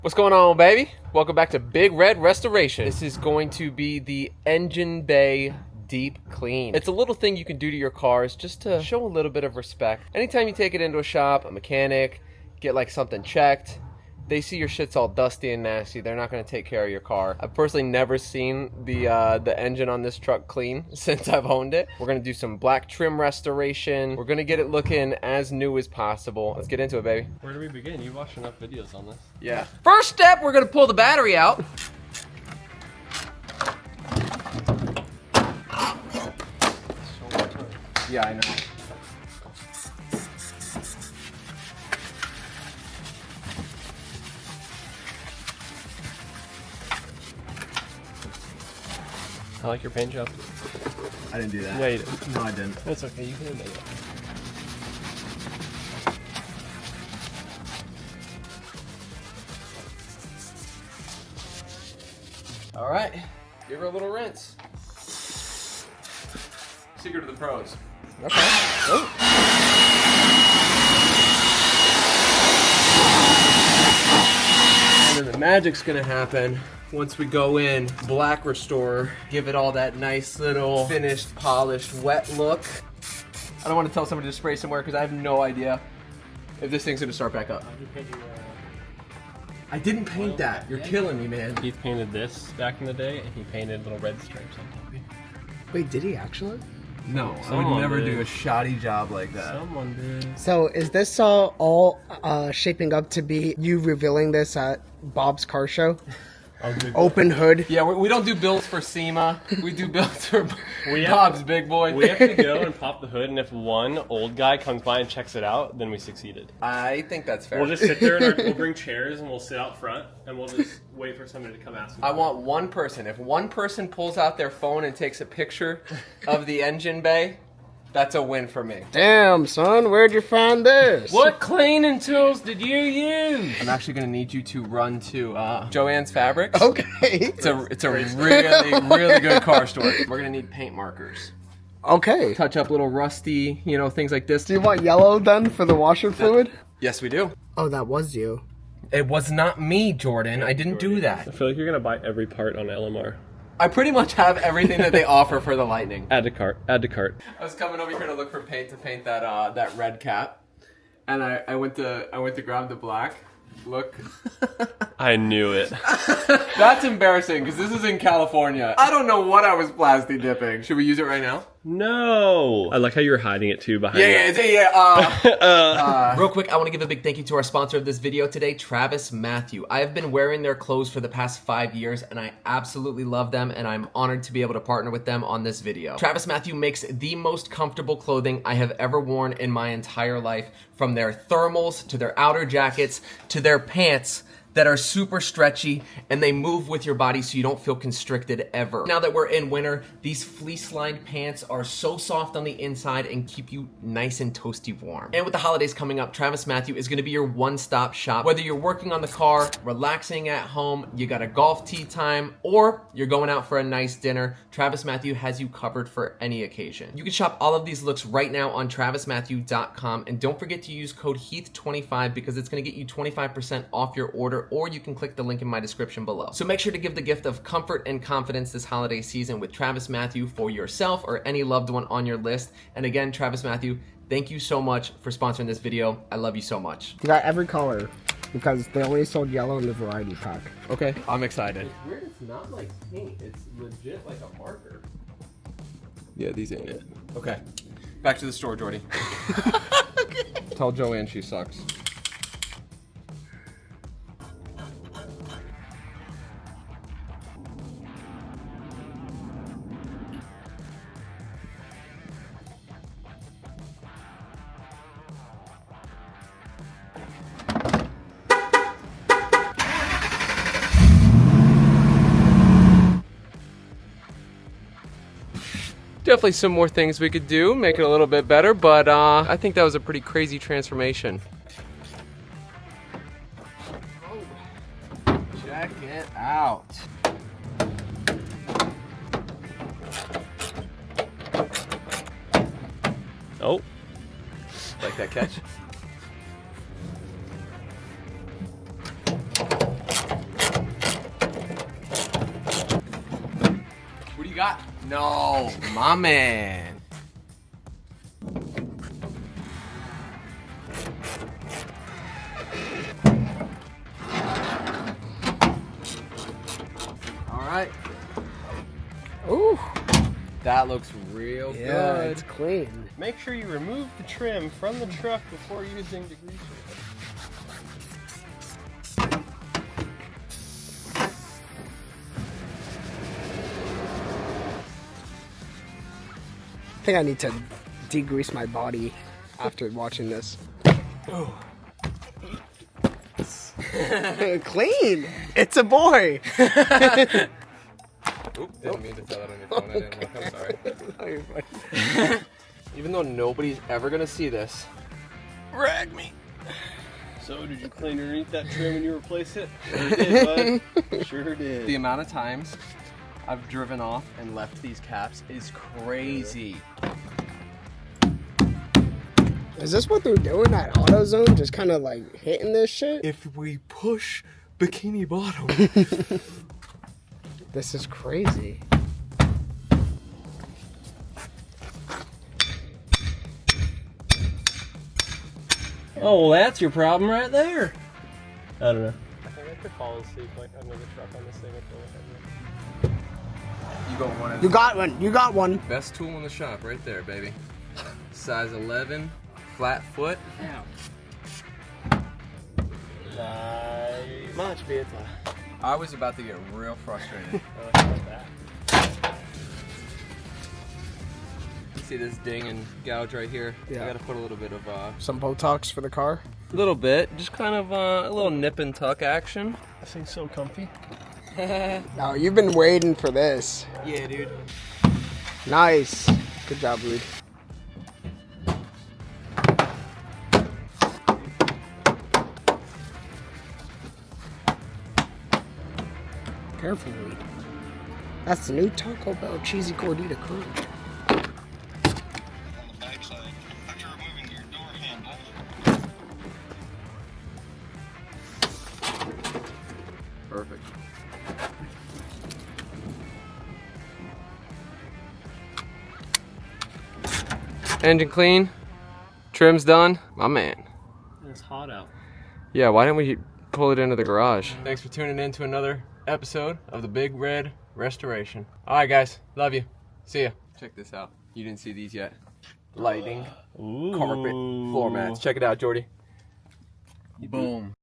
What's going on, baby? Welcome back to Big Red Restoration. This is going to be the engine bay deep clean. It's a little thing you can do to your cars just to show a little bit of respect. Anytime you take it into a shop, a mechanic, get like something checked, they see your shit's all dusty and nasty, they're not going to take care of your car. I've personally never seen the engine on this truck clean since I've owned it. We're going to do some black trim restoration. We're going to get it looking as new as possible. Let's get into it, baby. Where do we begin? You watched enough videos on this. Yeah. First step, we're going to pull the battery out. Yeah, I know. I like your paint job. I didn't do that. Yeah, you did. No, I didn't. That's okay. You can admit it. All right, give her a little rinse. Secret of the pros. Okay. Oh. And then the magic's gonna happen once we go in, black restore, give it all that nice little finished, polished, wet look. I don't want to tell somebody to spray somewhere because I have no idea if this thing's gonna start back up. I didn't paint that. You're killing me, man. Heath painted this back in the day, and he painted little red stripes on top of it. Wait, did he actually? No, I Someone would never did. do a shoddy job like that. Someone did. So is this all shaping up to be you revealing this at Bob's car show? Open hood. Yeah, we don't do builds for SEMA. We do builds for We have- Bob's Big Boy. We have to go and pop the hood, and if one old guy comes by and checks it out, then we succeeded. I think that's fair. We'll just sit there, and we'll bring chairs, and we'll sit out front, and we'll just wait for somebody to come ask us. I want one person. If one person pulls out their phone and takes a picture of the engine bay, that's a win for me. Damn, son, where'd you find this? What cleaning tools did you use? I'm actually gonna need you to run to Joann's Fabrics. Okay. It's a really good car store. We're gonna need paint markers. Okay. Touch up little rusty, things like this. Do you want yellow then for the washer fluid? Yes, we do. Oh, that was you. It was not me, Jordan. I didn't do I that. feel like you're gonna buy every part on LMR. I pretty much have everything that they offer for the Lightning. Add to cart. Add to cart. I was coming over here to look for paint to paint that red cap, and I went to grab the black. Look, I knew it. that's embarrassing because this is in California. I don't know what I was plastic dipping. Should we use it right now? No. I like how you were hiding it too behind. Real quick, I want to give a big thank you to our sponsor of this video today, Travis Matthew. I have been wearing their clothes for the past 5 years, and I absolutely love them, and I'm honored to be able to partner with them on this video. Travis Matthew makes the most comfortable clothing I have ever worn in my entire life, from their thermals to their outer jackets to their pants that are super stretchy and they move with your body so you don't feel constricted ever. Now that we're in winter, these fleece-lined pants are so soft on the inside and keep you nice and toasty warm. And with the holidays coming up, Travis Matthew is gonna be your one-stop shop. Whether you're working on the car, relaxing at home, you got a golf tee time, or you're going out for a nice dinner, Travis Matthew has you covered for any occasion. You can shop all of these looks right now on travismatthew.com, and don't forget to use code HEATH25 because it's gonna get you 25% off your order, or you can click the link in my description below. So make sure to give the gift of comfort and confidence this holiday season with Travis Matthew for yourself or any loved one on your list. And again, Travis Matthew, thank you so much for sponsoring this video. I love you so much. You got every color because they only sold yellow in the variety pack. Okay, I'm excited. It's weird. It's not like paint. It's legit like a marker. Yeah, these ain't it. Okay, back to the store, Jordy. Tell Joanne she sucks. Definitely some more things we could do, make it a little bit better, but I think that was a pretty crazy transformation. Check it out. Oh. Like that catch? got? No, my man. All right. Ooh. That looks real Yeah, good. it's clean. Make sure you remove the trim from the truck before using degreaser. I think I need to degrease my body after watching this. Oh. Clean. It's a boy. Oop, didn't mean to throw that on your phone. I didn't look. I'm sorry. Oh, you're fine. Even though nobody's ever gonna see this, rag me. So, did you clean underneath that trim when you replace it? Sure did, bud. Sure did. The amount of times I've driven off and left these caps is crazy. Is this what they're doing at AutoZone? Just kind of like hitting this shit? If we push Bikini Bottom. This is crazy. Oh, well, that's your problem right there. I don't know. I think I could fall asleep like under the truck on this thing. You got one. You got one. You got one. Best tool in the shop, right there, baby. Size 11, flat foot. Much better. I was about to get real frustrated. See this ding and gouge right here? Yeah. I gotta put a little bit of Some Botox for the car. a little bit, just kind of a little nip and tuck action. This thing's so comfy. No, you've been waiting for this. Yeah, dude. Nice. Good job, Reid. Careful, Reid. That's the new Taco Bell cheesy gordita crunch. Perfect. Engine clean, trim's done. My man. It's hot out. Yeah, why didn't we pull it into the garage? Thanks for tuning in to another episode of the Big Red Restoration. All right, guys. Love you. See ya. Check this out. You didn't see these yet. Lightning Ooh. carpet floor mats. Check it out, Jordy. Boom.